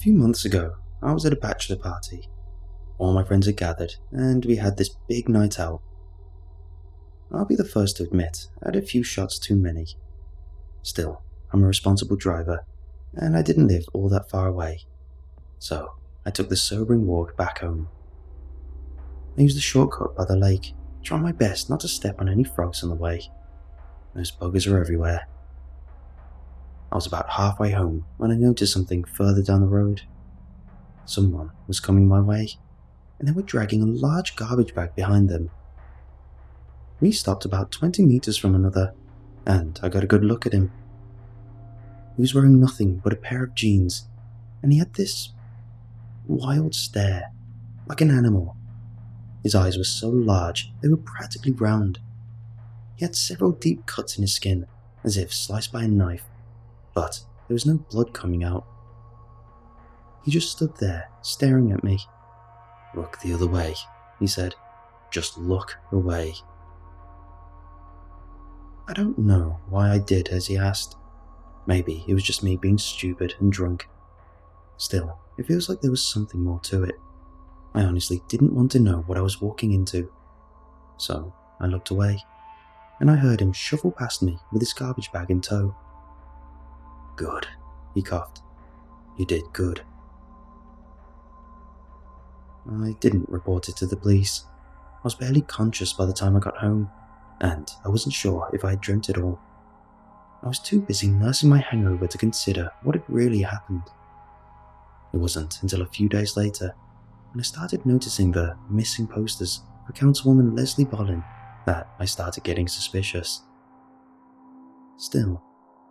few months ago, I was at a bachelor party. All my friends had gathered, and we had this big night out. I'll be the first to admit, I had a few shots too many. Still, I'm a responsible driver, and I didn't live all that far away. So, I took the sobering walk back home. I used the shortcut by the lake, trying my best not to step on any frogs on the way. Those buggers are everywhere. I was about halfway home when I noticed something further down the road. Someone was coming my way, and they were dragging a large garbage bag behind them. We stopped about 20 meters from another, and I got a good look at him. He was wearing nothing but a pair of jeans, and he had this wild stare, like an animal. His eyes were so large they were practically round. He had several deep cuts in his skin, as if sliced by a knife, but there was no blood coming out. He just stood there, staring at me. "Look the other way," he said. "Just look away." I don't know why I did as he asked. Maybe it was just me being stupid and drunk. Still, it feels like there was something more to it. I honestly didn't want to know what I was walking into. So, I looked away, and I heard him shuffle past me with his garbage bag in tow. "Good," he coughed. "You did good." I didn't report it to the police. I was barely conscious by the time I got home, and I wasn't sure if I had dreamt it all. I was too busy nursing my hangover to consider what had really happened. It wasn't until a few days later, when I started noticing the missing posters for Councilwoman Leslie Bollin, that I started getting suspicious. Still,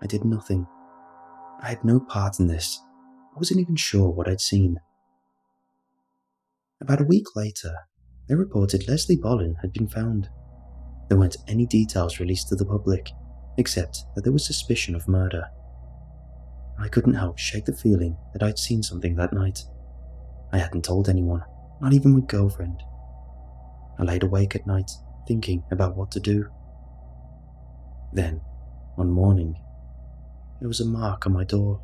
I did nothing. I had no part in this. I wasn't even sure what I'd seen. About a week later, they reported Leslie Bollin had been found. There weren't any details released to the public, except that there was suspicion of murder. I couldn't help shake the feeling that I'd seen something that night. I hadn't told anyone, not even my girlfriend. I laid awake at night, thinking about what to do. Then, one morning, there was a mark on my door.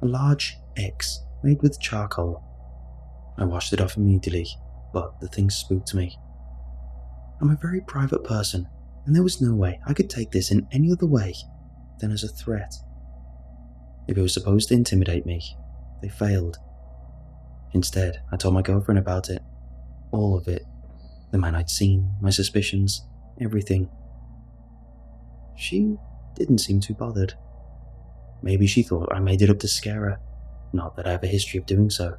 A large X made with charcoal. I washed it off immediately, but the thing spooked me. I'm a very private person, and there was no way I could take this in any other way than as a threat. If it was supposed to intimidate me, they failed. Instead, I told my girlfriend about it. All of it. The man I'd seen, my suspicions, everything. She didn't seem too bothered. Maybe she thought I made it up to scare her, not that I have a history of doing so.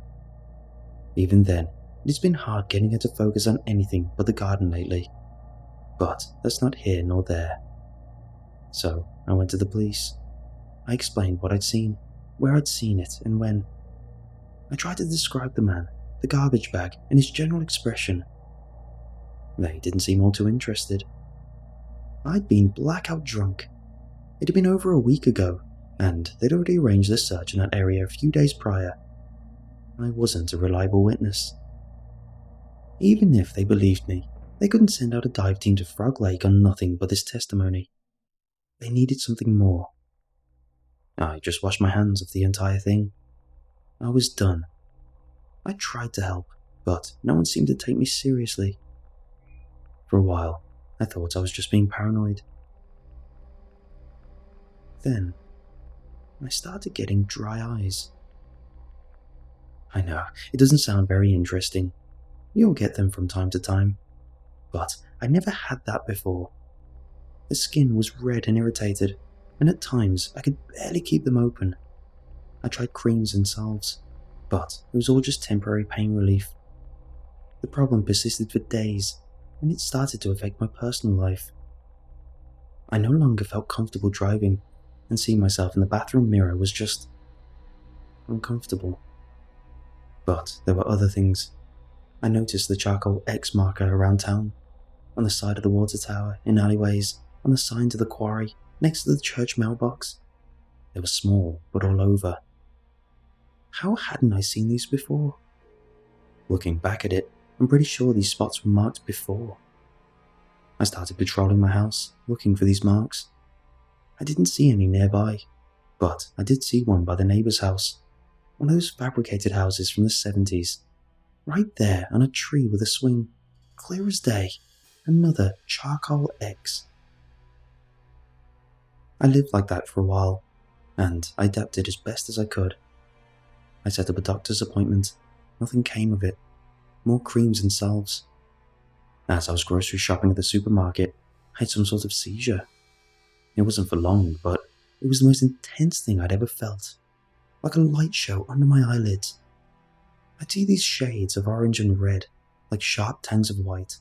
Even then, it's been hard getting her to focus on anything but the garden lately. But that's not here nor there. So, I went to the police. I explained what I'd seen, where I'd seen it, and when. I tried to describe the man, the garbage bag, and his general expression. They didn't seem all too interested. I'd been blackout drunk. It had been over a week ago, and they'd already arranged the search in that area a few days prior. I wasn't a reliable witness. Even if they believed me, they couldn't send out a dive team to Frog Lake on nothing but this testimony. They needed something more. I just washed my hands of the entire thing. I was done. I tried to help, but no one seemed to take me seriously. For a while, I thought I was just being paranoid. Then, I started getting dry eyes. I know, it doesn't sound very interesting. You'll get them from time to time. But I never had that before. The skin was red and irritated, and at times I could barely keep them open. I tried creams and salves, but it was all just temporary pain relief. The problem persisted for days, and it started to affect my personal life. I no longer felt comfortable driving, and seeing myself in the bathroom mirror was just uncomfortable. But there were other things. I noticed the charcoal X marker around town, on the side of the water tower, in alleyways, on the sign to the quarry, next to the church mailbox. They were small, but all over. How hadn't I seen these before? Looking back at it, I'm pretty sure these spots were marked before. I started patrolling my house, looking for these marks. I didn't see any nearby, but I did see one by the neighbour's house. One of those fabricated houses from the 70s. Right there on a tree with a swing. Clear as day. Another charcoal X. I lived like that for a while, and I adapted as best as I could. I set up a doctor's appointment. Nothing came of it. More creams and salves. As I was grocery shopping at the supermarket, I had some sort of seizure. It wasn't for long, but it was the most intense thing I'd ever felt. Like a light show under my eyelids. I'd see these shades of orange and red, like sharp tangs of white.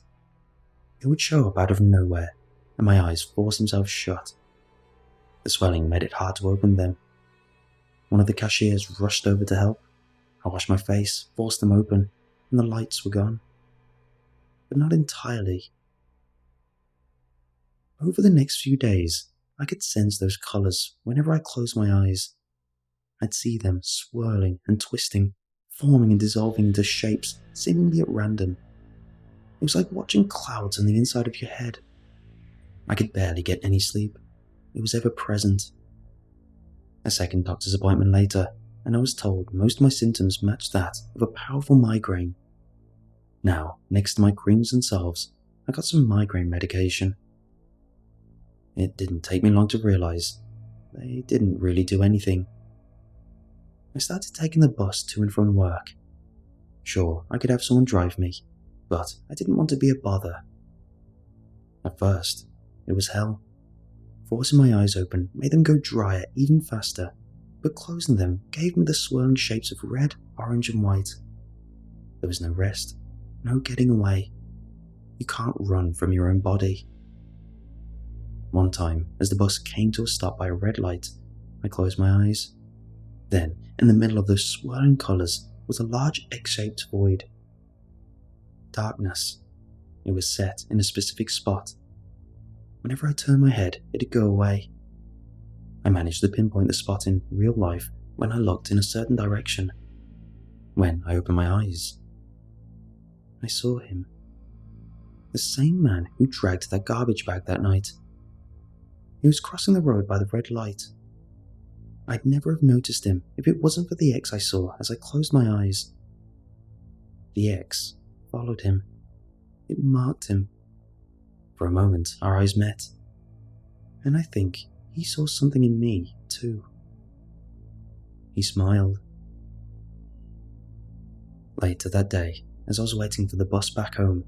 It would show up out of nowhere, and my eyes forced themselves shut. The swelling made it hard to open them. One of the cashiers rushed over to help. I washed my face, forced them open, and the lights were gone. But not entirely. Over the next few days, I could sense those colours whenever I closed my eyes. I'd see them swirling and twisting, forming and dissolving into shapes seemingly at random. It was like watching clouds on the inside of your head. I could barely get any sleep. It was ever present. A second doctor's appointment later, and I was told most of my symptoms matched that of a powerful migraine. Now, next to my creams and salves, I got some migraine medication. It didn't take me long to realize they didn't really do anything. I started taking the bus to and from work. Sure, I could have someone drive me, but I didn't want to be a bother. At first, it was hell. Forcing my eyes open made them go drier even faster, but closing them gave me the swirling shapes of red, orange and white. There was no rest, no getting away. You can't run from your own body. One time, as the bus came to a stop by a red light, I closed my eyes. Then, in the middle of those swirling colours was a large X-shaped void. Darkness. It was set in a specific spot. Whenever I turned my head, it'd go away. I managed to pinpoint the spot in real life when I looked in a certain direction. When I opened my eyes, I saw him. The same man who dragged that garbage bag that night. He was crossing the road by the red light. I'd never have noticed him if it wasn't for the X I saw as I closed my eyes. The X followed him. It marked him. For a moment, our eyes met. And I think he saw something in me, too. He smiled. Later that day, as I was waiting for the bus back home,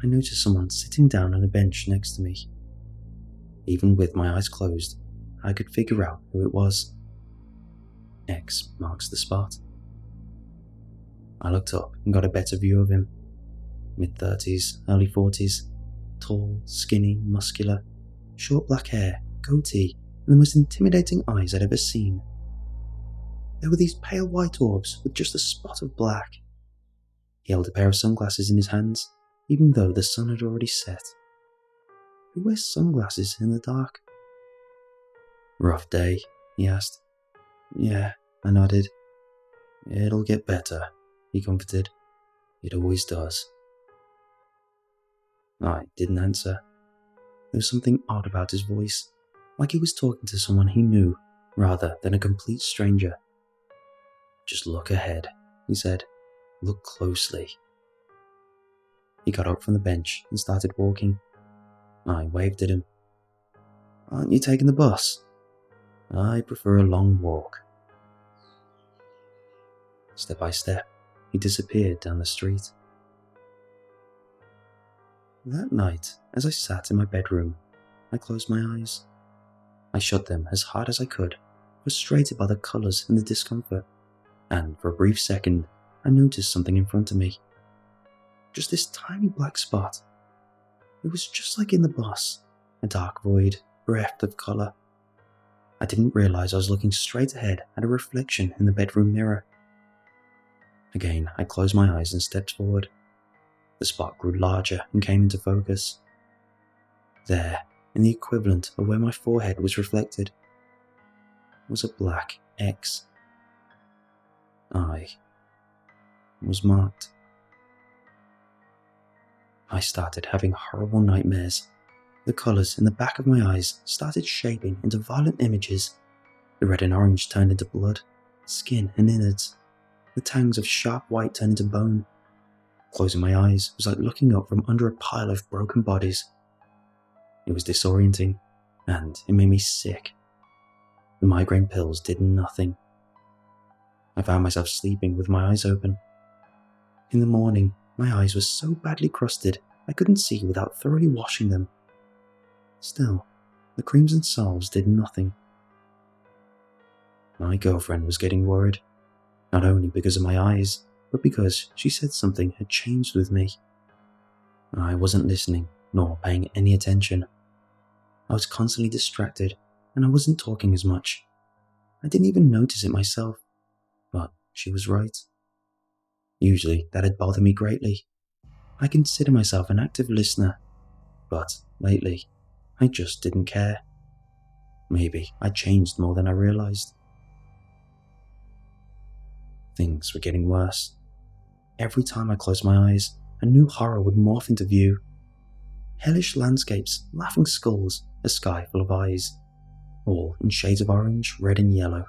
I noticed someone sitting down on a bench next to me. Even with my eyes closed, I could figure out who it was. X marks the spot. I looked up and got a better view of him. Mid-30s, early 40s, tall, skinny, muscular, short black hair, goatee, and the most intimidating eyes I'd ever seen. There were these pale white orbs with just a spot of black. He held a pair of sunglasses in his hands, even though the sun had already set. Who wears sunglasses in the dark? Rough day, he asked. Yeah, I nodded. It'll get better, he comforted. It always does. I didn't answer. There was something odd about his voice, like he was talking to someone he knew, rather than a complete stranger. Just look ahead, he said. Look closely. He got up from the bench and started walking. I waved at him. Aren't you taking the bus? I prefer a long walk. Step by step, he disappeared down the street. That night, as I sat in my bedroom, I closed my eyes. I shut them as hard as I could, frustrated by the colours and the discomfort, and for a brief second, I noticed something in front of me. Just this tiny black spot. It was just like in the bus, a dark void, bereft of colour. I didn't realise I was looking straight ahead at a reflection in the bedroom mirror. Again, I closed my eyes and stepped forward. The spot grew larger and came into focus. There, in the equivalent of where my forehead was reflected, was a black X. I was marked. I started having horrible nightmares. The colours in the back of my eyes started shaping into violent images. The red and orange turned into blood. skin and innards, the tangs of sharp white turned into bone. Closing my eyes was like looking up from under a pile of broken bodies. It was disorienting, and it made me sick. The migraine pills did nothing. I found myself sleeping with my eyes open. In the morning, my eyes were so badly crusted I couldn't see without thoroughly washing them. Still, the creams and salves did nothing. My girlfriend was getting worried, not only because of my eyes, but because she said something had changed with me. I wasn't listening, nor paying any attention. I was constantly distracted, and I wasn't talking as much. I didn't even notice it myself, but she was right. Usually, that'd bother me greatly. I consider myself an active listener, but lately, I just didn't care. Maybe I changed more than I realized. Things were getting worse. Every time I closed my eyes, a new horror would morph into view. Hellish landscapes, laughing skulls, a sky full of eyes, all in shades of orange, red and yellow.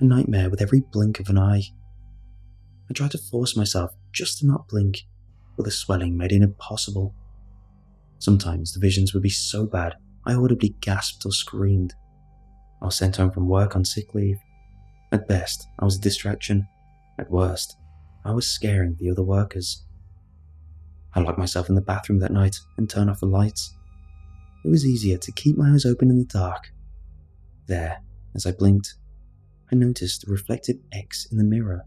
A nightmare with every blink of an eye. I tried to force myself just to not blink, but the swelling made it impossible. Sometimes the visions would be so bad I audibly gasped or screamed. I was sent home from work on sick leave. At best, I was a distraction. At worst, I was scaring the other workers. I locked myself in the bathroom that night and turned off the lights. It was easier to keep my eyes open in the dark. There, as I blinked, I noticed the reflected X in the mirror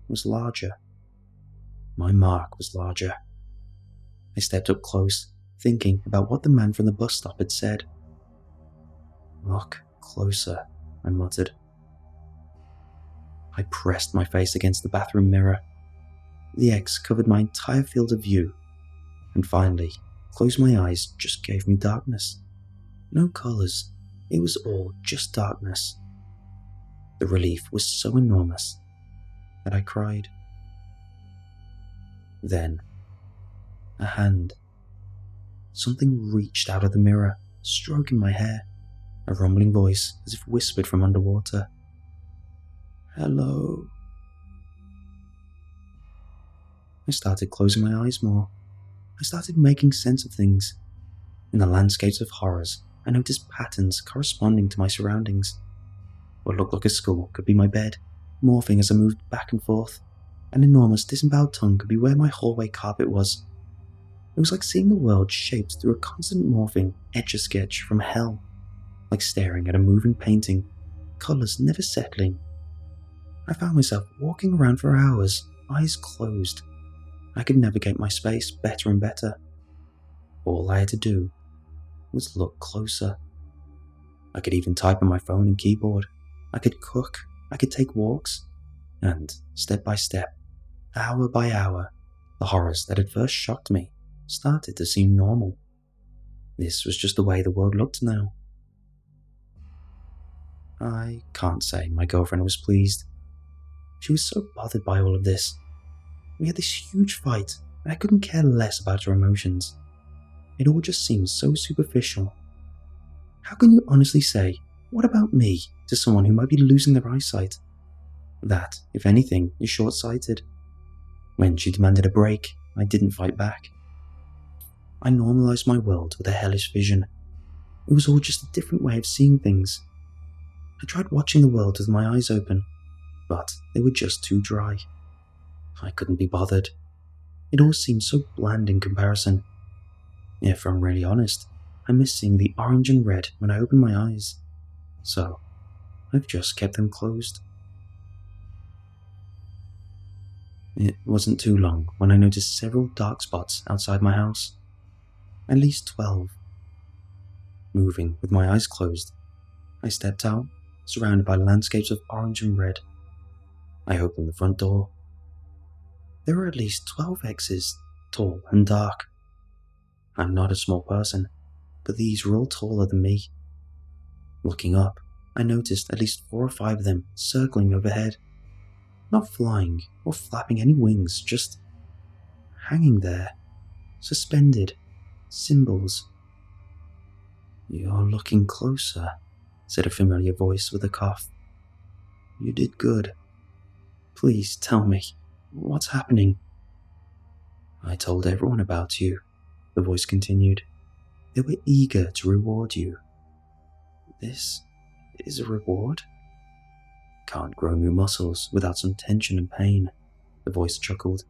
was larger. My mark was larger. I stepped up close, thinking about what the man from the bus stop had said. "Look closer," I muttered. I pressed my face against the bathroom mirror. The X covered my entire field of view, and finally, closing my eyes just gave me darkness. No colours, it was all just darkness. The relief was so enormous that I cried. Then, a hand. Something reached out of the mirror, stroking my hair, a rumbling voice as if whispered from underwater. "Hello." I started closing my eyes more. I started making sense of things. In the landscapes of horrors, I noticed patterns corresponding to my surroundings. What looked like a skull could be my bed, morphing as I moved back and forth. An enormous disemboweled tongue could be where my hallway carpet was. It was like seeing the world shaped through a constant morphing etch-a-sketch from hell, like staring at a moving painting, colours never settling. I found myself walking around for hours, eyes closed. I could navigate my space better and better. All I had to do was look closer. I could even type on my phone and keyboard. I could cook. I could take walks. And step by step, hour by hour, the horrors that had first shocked me started to seem normal. This was just the way the world looked now. I can't say my girlfriend was pleased. She was so bothered by all of this. We had this huge fight, and I couldn't care less about her emotions. It all just seemed so superficial. How can you honestly say, "What about me?" to someone who might be losing their eyesight? That, if anything, is short-sighted. When she demanded a break, I didn't fight back. I normalized my world with a hellish vision. It was all just a different way of seeing things. I tried watching the world with my eyes open, but they were just too dry. I couldn't be bothered. It all seemed so bland in comparison. If I'm really honest, I miss seeing the orange and red when I open my eyes. So, I've just kept them closed. It wasn't too long when I noticed several dark spots outside my house. At least 12. Moving with my eyes closed, I stepped out, surrounded by landscapes of orange and red. I opened the front door. There were at least 12 X's, tall and dark. I'm not a small person, but these were all taller than me. Looking up, I noticed at least 4 or 5 of them circling overhead. Not flying or flapping any wings, just hanging there, suspended, symbols. "You're looking closer," said a familiar voice with a cough. You did good. Please tell me, what's happening? I told everyone about you, the voice continued. They were eager to reward you. This is a reward? Can't grow new muscles without some tension and pain, the voice chuckled.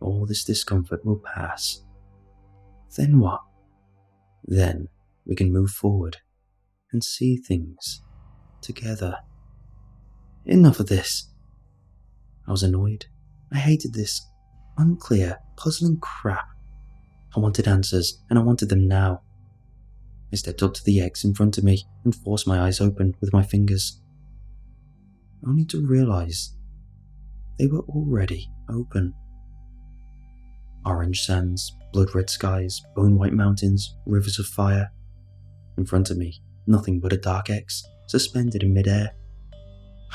All this discomfort will pass. Then what? Then we can move forward and see things together. Enough of this. I was annoyed. I hated this unclear, puzzling crap. I wanted answers, and I wanted them now. I stepped up to the eggs in front of me and forced my eyes open with my fingers, only to realize they were already open. Orange sands, blood-red skies, bone-white mountains, rivers of fire. In front of me, nothing but a dark X, suspended in mid-air.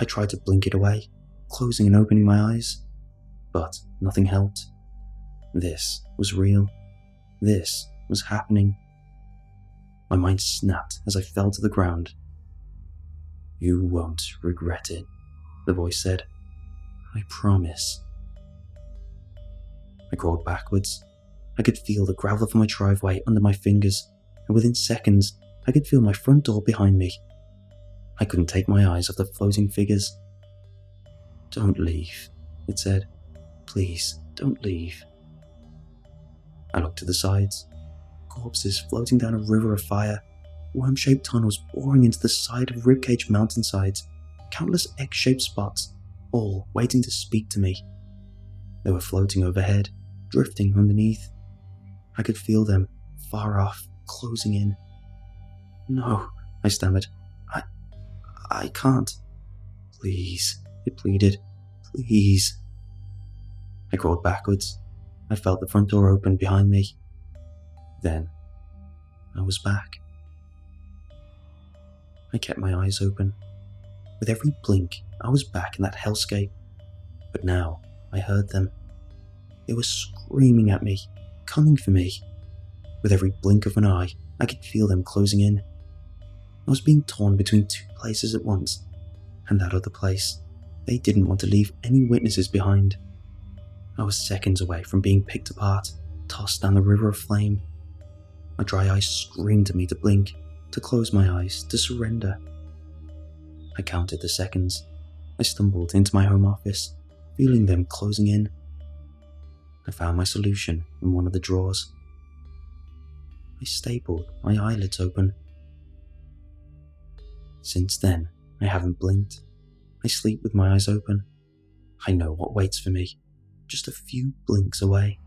I tried to blink it away, closing and opening my eyes, but nothing helped. This was real. This was happening. My mind snapped as I fell to the ground. You won't regret it, the voice said. I promise. I crawled backwards. I could feel the gravel of my driveway under my fingers, and within seconds, I could feel my front door behind me. I couldn't take my eyes off the floating figures. Don't leave, it said. Please, don't leave. I looked to the sides. Corpses floating down a river of fire, worm-shaped tunnels boring into the side of ribcage mountainsides, countless egg-shaped spots, all waiting to speak to me. They were floating overhead, drifting underneath. I could feel them, far off, closing in. No, I stammered. I can't. Please, it pleaded. Please. I crawled backwards. I felt the front door open behind me. Then, I was back. I kept my eyes open. With every blink, I was back in that hellscape. But now, I heard them. They were screaming at me, coming for me. With every blink of an eye, I could feel them closing in. I was being torn between two places at once, and that other place, they didn't want to leave any witnesses behind. I was seconds away from being picked apart, tossed down the river of flame. My dry eyes screamed to me to blink, to close my eyes, to surrender. I counted the seconds. I stumbled into my home office, feeling them closing in. I found my solution in one of the drawers. I stapled my eyelids open. Since then, I haven't blinked. I sleep with my eyes open. I know what waits for me, just a few blinks away.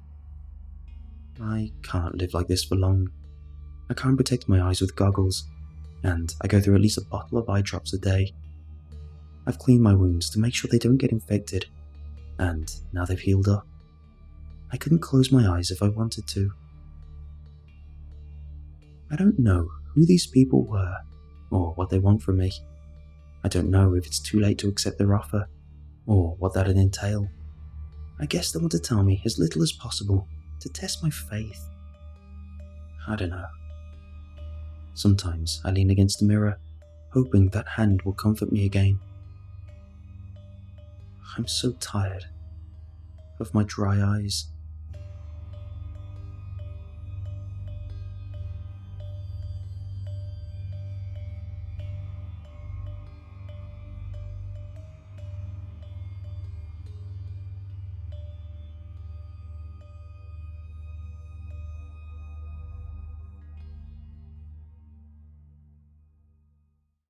I can't live like this for long. I can't protect my eyes with goggles, and I go through at least a bottle of eye drops a day. I've cleaned my wounds to make sure they don't get infected, and now they've healed up. I couldn't close my eyes if I wanted to. I don't know who these people were, or what they want from me. I don't know if it's too late to accept their offer, or what that'd entail. I guess they want to tell me as little as possible, to test my faith. I don't know. Sometimes I lean against the mirror, hoping that hand will comfort me again. I'm so tired of my dry eyes.